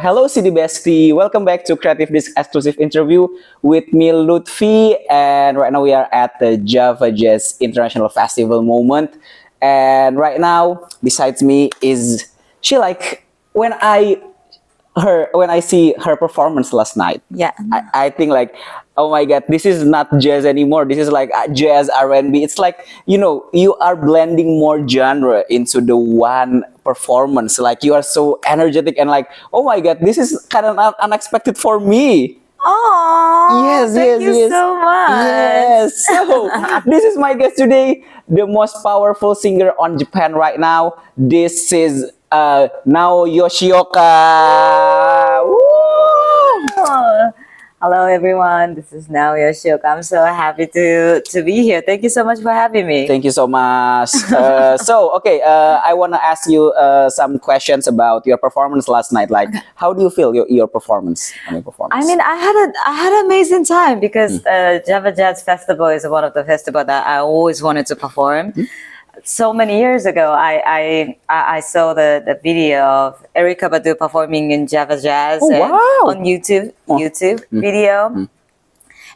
Hello, CD Bestie. Welcome back to CreativeDisc exclusive interview with me, Luthfi. And right now we are at the Java Jazz International Festival moment. And right now, besides me is she. Like when I see her performance last night. Yeah. I think like, oh my God, this is not jazz anymore. This is like jazz R&B. It's like, you are blending more genre into the one performance. Like you are so energetic and like, oh my God, this is kind of unexpected for me. Oh, Yes, thank yes, you yes. so much. Yes. So this is my guest today, the most powerful singer on Japan right now. This is Nao Yoshioka. Woo! Oh, hello, everyone. This is Nao Yoshioka. I'm so happy to be here. Thank you so much for having me. Thank you so much. I want to ask you some questions about your performance last night. Like, how do you feel your performance? I mean, I had an amazing time because Java Jazz Festival is one of the festivals that I always wanted to perform. So many years ago, I saw the video of Erykah Badu performing in Java Jazz on YouTube video.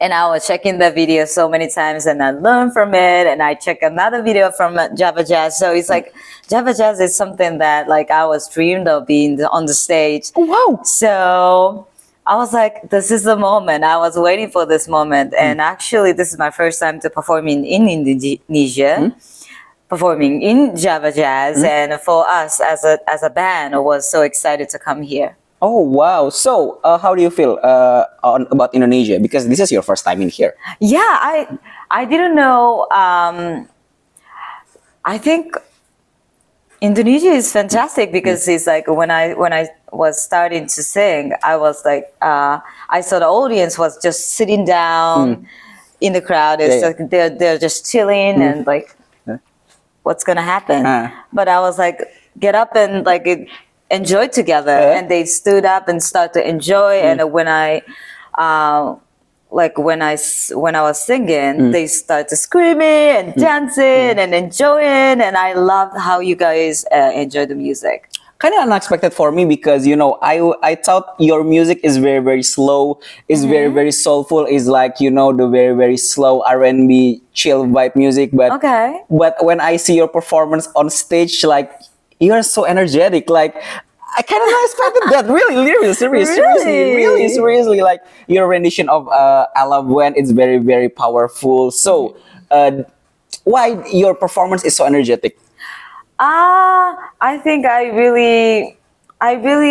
And I was checking the video so many times and I learned from it and I check another video from Java Jazz. So it's like Java Jazz is something that like I was dreamed of being on the stage. Oh, wow. So I was like, this is the moment. I was waiting for this moment. And actually, this is my first time to perform in Indonesia. Performing in Java Jazz, and for us as a band, I was so excited to come here. Oh wow! So how do you feel about Indonesia? Because this is your first time in here. Yeah, I didn't know. I think Indonesia is fantastic because it's like when I was starting to sing, I was like I saw the audience was just sitting down in the crowd. It's like they're just chilling and like. What's gonna happen? But I was like, get up and like enjoy together. And they stood up and start to enjoy. And when I was singing, they started screaming and dancing and enjoying. And I loved how you guys enjoy the music. Kind of unexpected for me because I thought your music is very very slow, is very very soulful, is like the very very slow R&B chill vibe music. But when I see your performance on stage, like you are so energetic. Like I kind of expected that. Really, seriously. Like your rendition of I Love When it's very very powerful. So why your performance is so energetic? I think I really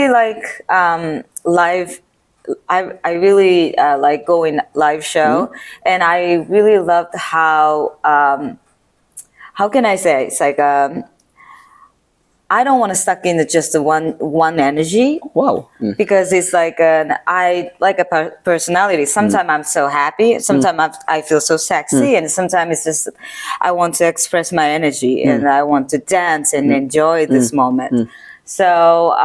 like live. I really like going live show, and I really loved how can I say it's like I don't want to stuck in just the one energy. Wow. Because it's like I like a personality. Sometimes I'm so happy. Sometimes I feel so sexy, and sometimes it's just I want to express my energy and I want to dance and enjoy this moment. So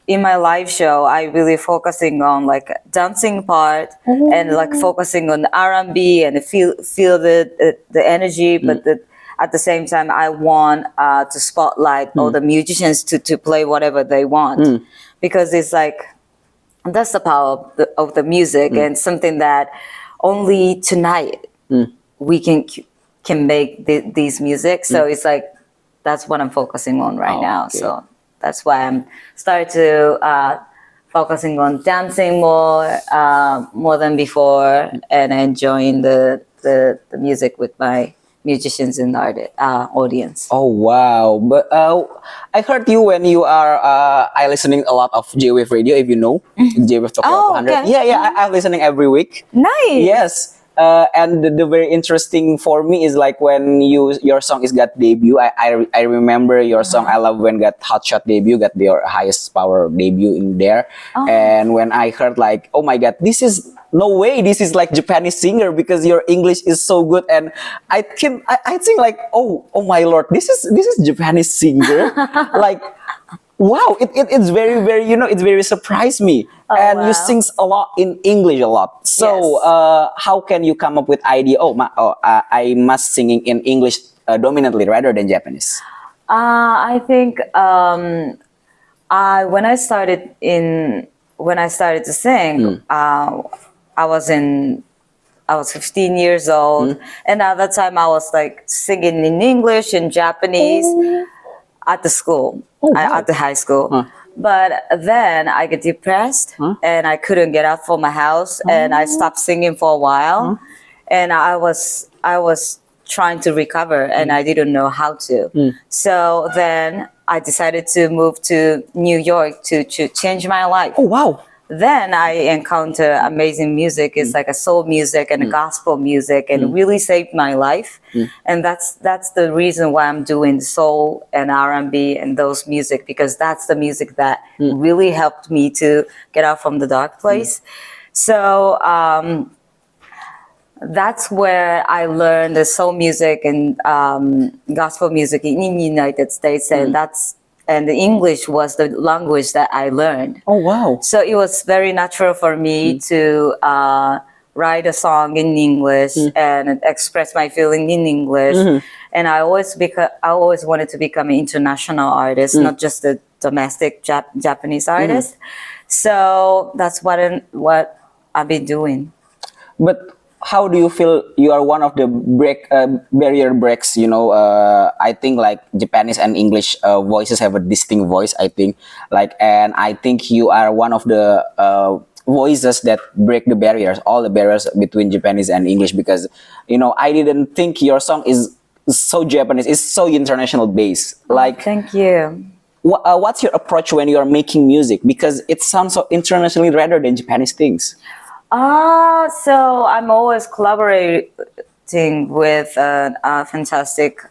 in my live show, I really focusing on like dancing part and like focusing on R&B and feel the energy, but at the same time, I want to spotlight all the musicians to play whatever they want, because it's like that's the power of the music and something that only tonight we can make these music. So it's like that's what I'm focusing on right now. Okay. So that's why I'm starting to focusing on dancing more than before and enjoying the music with my musicians in the audience. Oh wow! But I heard you when you are I listening a lot of J-Wave radio. If you know J-Wave Tokyo 100. Okay. Yeah. I'm listening every week. Nice. Yes. And the very interesting for me is like when your song is got debut. I remember your song I Love When got Hotshot debut, got your highest power debut in there. And when I heard like, oh my God, this is no way, this is like Japanese singer because your English is so good. And I think like, oh my Lord, this is Japanese singer. Like, wow, it's very very it's very surprised me. And you sing a lot in English a lot. So how can you come up with idea? I must singing in English dominantly rather than Japanese. I think When I started to sing, I was 15 years old, and at that time I was like singing in English and Japanese at the school, at the high school. But then I get depressed and I couldn't get out from my house, and I stopped singing for a while, and I was trying to recover, and I didn't know how to. So then I decided to move to New York to change my life. Oh wow. Then I encounter amazing music. It's like a soul music and a gospel music, and it really saved my life. And that's the reason why I'm doing soul and R&B and those music, because that's the music that really helped me to get out from the dark place. So that's where I learned the soul music and gospel music in the United States, and the English was the language that I learned. Oh wow. So it was very natural for me to write a song in English and express my feeling in English. And I always wanted to become an international artist, not just a domestic Japanese artist. So that's what I've been doing. But how do you feel you are one of the barrier breaks? I think like Japanese and English voices have a distinct voice. I think and I think you are one of the voices that break the barriers, all the barriers between Japanese and English. Because I didn't think your song is so Japanese. It's so international based. Thank you. What's your approach when you are making music? Because it sounds so internationally rather than Japanese things. So I'm always collaborating with a fantastic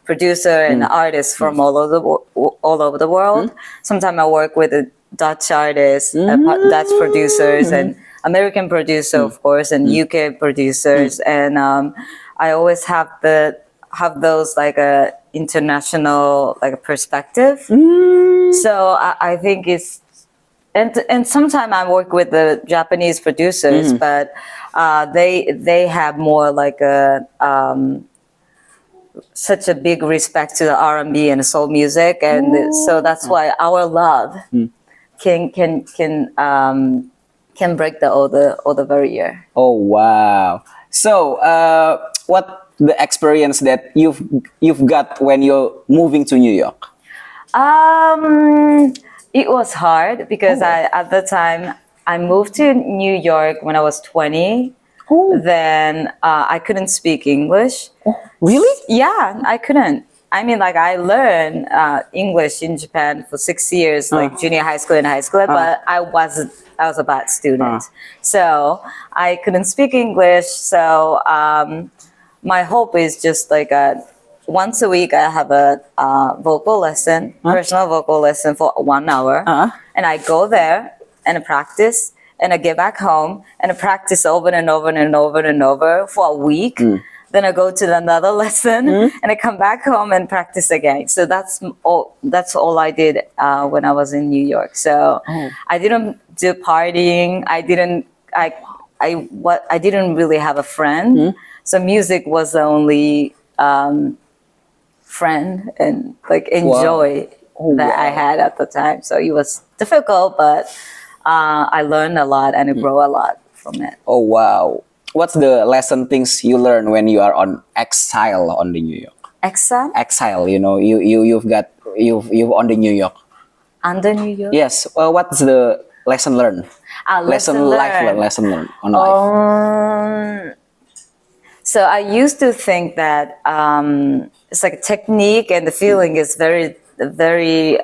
producer and artist from all over the world. Sometimes I work with a Dutch artists, Dutch producers, and American producer, of course, and UK producers. And I always have those like a international like perspective. So I think it's. And sometimes I work with the Japanese producers, but they have more like such a big respect to the R&B and soul music, and so that's why our love can break all the barrier. Oh wow! So what the experience that you've got when you're moving to New York? It was hard because at the time I moved to New York when I was 20. Then I couldn't speak English. Really? Yeah, I couldn't. I mean, like I learned English in Japan for 6 years, like junior high school and high school, but I was a bad student. So I couldn't speak English. So my hope is just like once a week I have a vocal lesson, personal vocal lesson for 1 hour. And I go there and I practice, and I get back home and I practice over and over and over and over for a week. Then I go to another lesson and I come back home and practice again. So that's all I did when I was in New York. So I didn't do partying. I didn't really have a friend. So music was the only friend and like enjoy that I had at the time. So it was difficult, but I learned a lot and I grew a lot from it. Oh wow! What's the lesson things you learn when you are on exile on the New York? Exile? Exile, you've on the New York. Under New York? Yes. What's the lesson learned? Lesson learned on life. So I used to think that it's like a technique and the feeling is very, very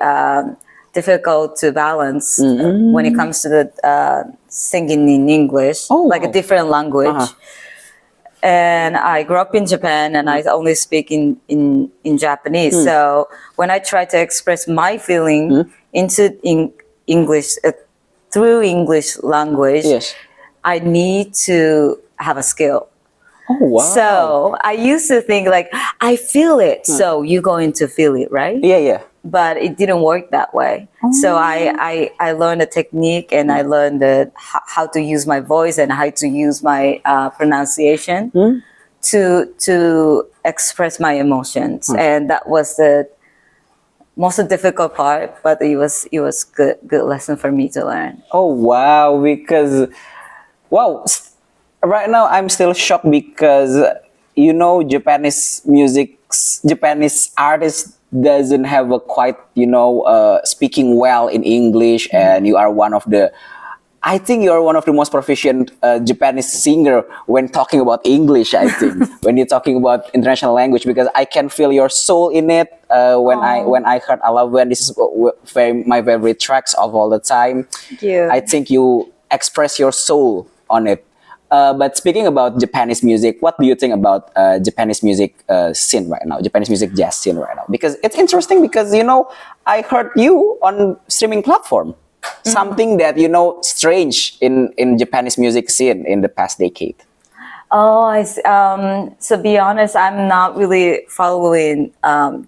difficult to balance when it comes to the singing in English, like a different language. And I grew up in Japan and I only speak in Japanese. So when I try to express my feeling into English, through English language, I need to have a skill. Oh, wow. So I used to think like, I feel it, so you're going to feel it, right? Yeah. But it didn't work that way. So I learned a technique and I learned how to use my voice and how to use my pronunciation to express my emotions. And that was most difficult part, but it was good lesson for me to learn. Oh wow, because wow, right now I'm still shocked because Japanese artists doesn't have a quite speaking well in English, and you are one of the. I think you're one of the most proficient Japanese singer when talking about English. I think when you're talking about international language, because I can feel your soul in it. When I heard "I Love When," this is my favorite tracks of all the time. Thank you. I think you express your soul on it. But speaking about Japanese music, what do you think about Japanese music scene right now? Japanese music jazz scene right now? Because it's interesting because I heard you on streaming platform. Something that strange in Japanese music scene in the past decade. Oh, I see. To be honest, I'm not really following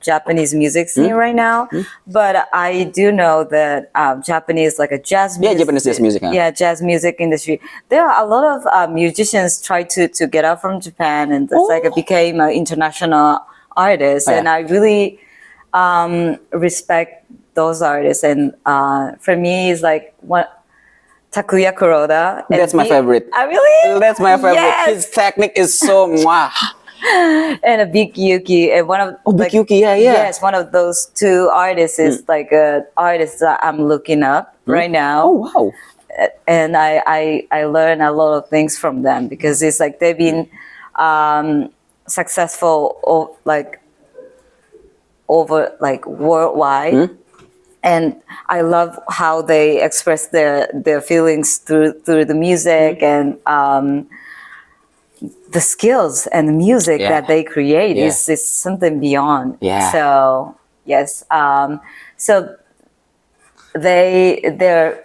Japanese music scene right now, but I do know that Japanese, like a jazz music, Japanese jazz music. Huh? yeah, jazz music industry. There are a lot of musicians try to get out from Japan and it's like it became an international artist, and I really respect those artists. And for me, it's like what. Takuya Kuroda. That's my favorite. Really? That's my favorite. Yes. His technique is so mwah. And a Big Yuki, and one of Big Yuki, yeah. Yes, one of those two artists is like a artist that I'm looking up right now. Oh wow! And I learn a lot of things from them because it's like they've been successful over worldwide. And I love how they express their feelings through the music and the skills and the music that they create is something beyond. Yeah. So yes, so they're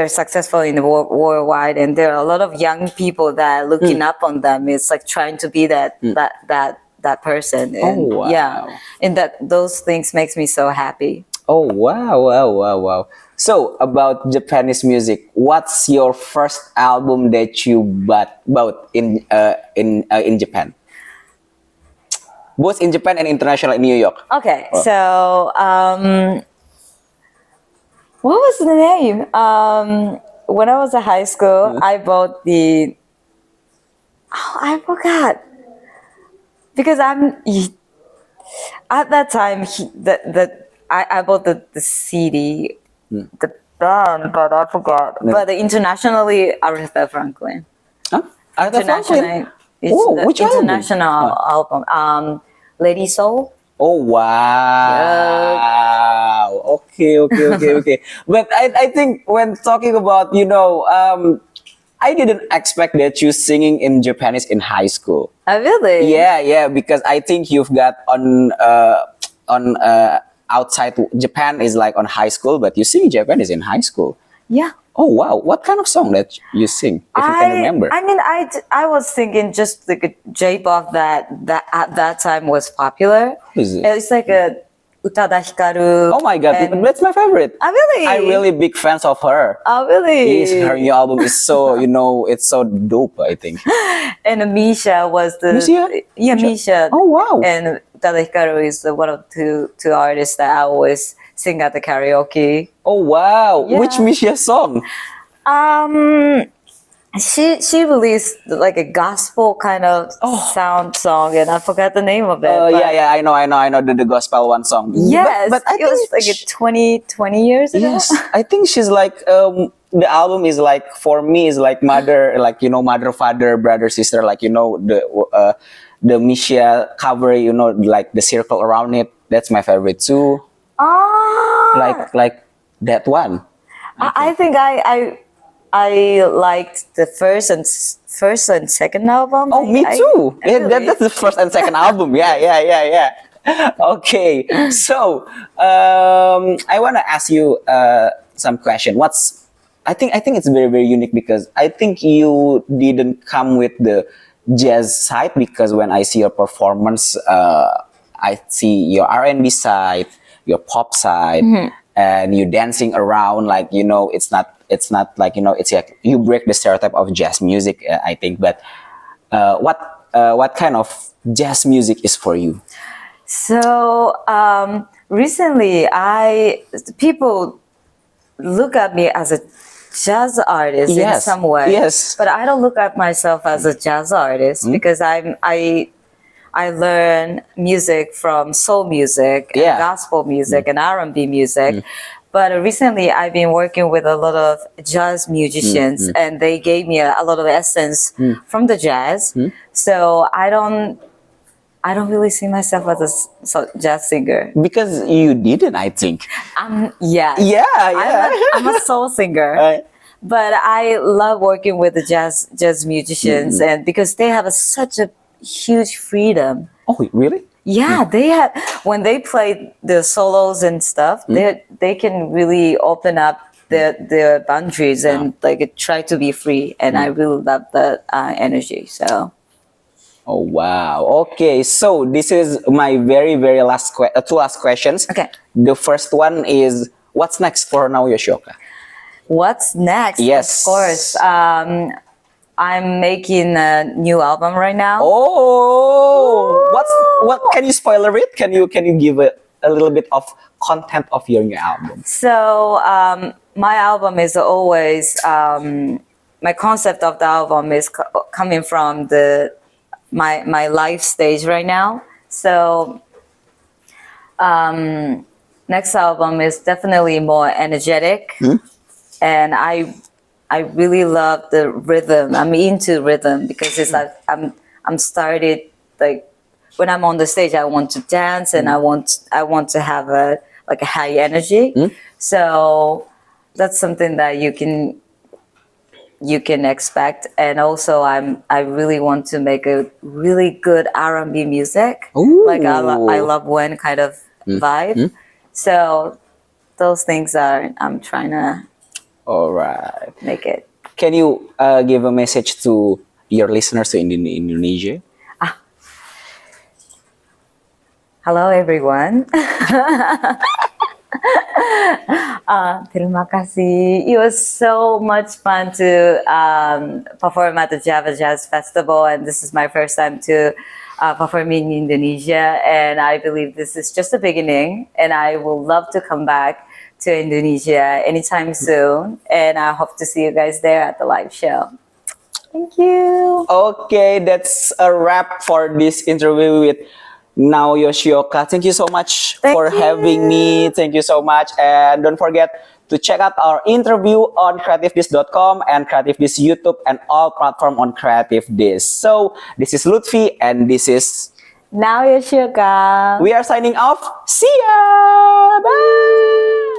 successful in the worldwide, and there are a lot of young people that are looking up on them. It's like trying to be that person. And wow. Yeah, and those things makes me so happy. Oh wow! So about Japanese music, what's your first album that you bought in Japan? Both in Japan and international in New York. Okay, so what was the name? When I was in high school, I bought I forgot. Because at that time I bought the CD, the band, but I forgot. But internationally, Aretha Franklin. Huh? Aretha Franklin? It's which international album. Lady Soul. Oh wow! Okay. But I think when talking about I didn't expect that you singing in Japanese in high school. Oh, really? Yeah, because I think you've got on outside Japan is like on high school, but you sing Japanese in high school. Yeah. Oh wow! What kind of song that you sing, if you can remember? I mean, I was thinking just like a J-pop that at that time was popular. Who is it? It's like a Utada Hikaru. Oh my god, that's my favorite. Oh, really? I'm really big fans of her. Oh, really? Her new album is so it's so dope, I think. And Misha was the Misha. Oh wow! And Utada Hikaru is one of two artists that I always sing at the karaoke. Oh wow! Yeah. Which Misha song? She released like a gospel kind of sound song, and I forgot the name of it. Yeah, I know the gospel one song. Yes, but I it was like 20 years ago. Yes, I think she's like the album is like for me is like mother, like mother, father, brother, sister, like the Misha cover, like the circle around it. That's my favorite too. Like that one. I think I liked the first and second album. Oh, me too. That's the first and second album. Yeah. Okay, so I want to ask you some question. I think it's very, very unique because I think you didn't come with the jazz side, because when I see your performance, I see your R&B side, your pop side, and you dancing around like it's not like it's like you break the stereotype of jazz music, I think. But what kind of jazz music is for you? So Recently, people look at me as a jazz artist in Yes. some way. Yes. But I don't look at myself as a jazz artist because I learn music from soul music and Yeah. gospel music and R&B music. But recently I've been working with a lot of jazz musicians and they gave me a lot of essence from the jazz. So I don't really see myself as a jazz singer. Because you didn't, I think. Yeah. Yeah, yeah. I'm a soul singer. Right. But I love working with the jazz musicians and because they have such a huge freedom. Oh, really? Yeah, they have when they play the solos and stuff, they can really open up their boundaries and like try to be free. And I really love that energy. So. Oh, wow. Okay, so this is my very, very two last questions. Okay. The first one is, what's next for Nao Yoshioka? What's next? Yes. Of course. I'm making a new album right now. Oh, what? Can you spoiler it? Can you give a little bit of content of your new album? So my album is always my concept of the album is coming from my life stage right now. So next album is definitely more energetic, and I really love the rhythm. I'm into rhythm because it's like I'm started like when I'm on the stage, I want to dance and I want to have a high energy. So that's something that you can expect. And also I really want to make a really good R&B music. Ooh. Like I love when kind of vibe. So those things I'm trying to All right. make it. Can you give a message to your listeners in Indonesia? Hello everyone. Terima kasih. It was so much fun to perform at the Java Jazz Festival, and this is my first time to perform in Indonesia. And I believe this is just the beginning, and I will love to come back to Indonesia anytime soon. And I hope to see you guys there at the live show. Thank you. Okay, that's a wrap for this interview with Nao Yoshioka. Thank you so much for having me. Thank you so much. And don't forget to check out our interview on CreativeDisc.com and CreativeDisc YouTube and all platform on CreativeDisc. So this is Luthfi and this is Nao Yoshioka. We are signing off. See ya. Bye.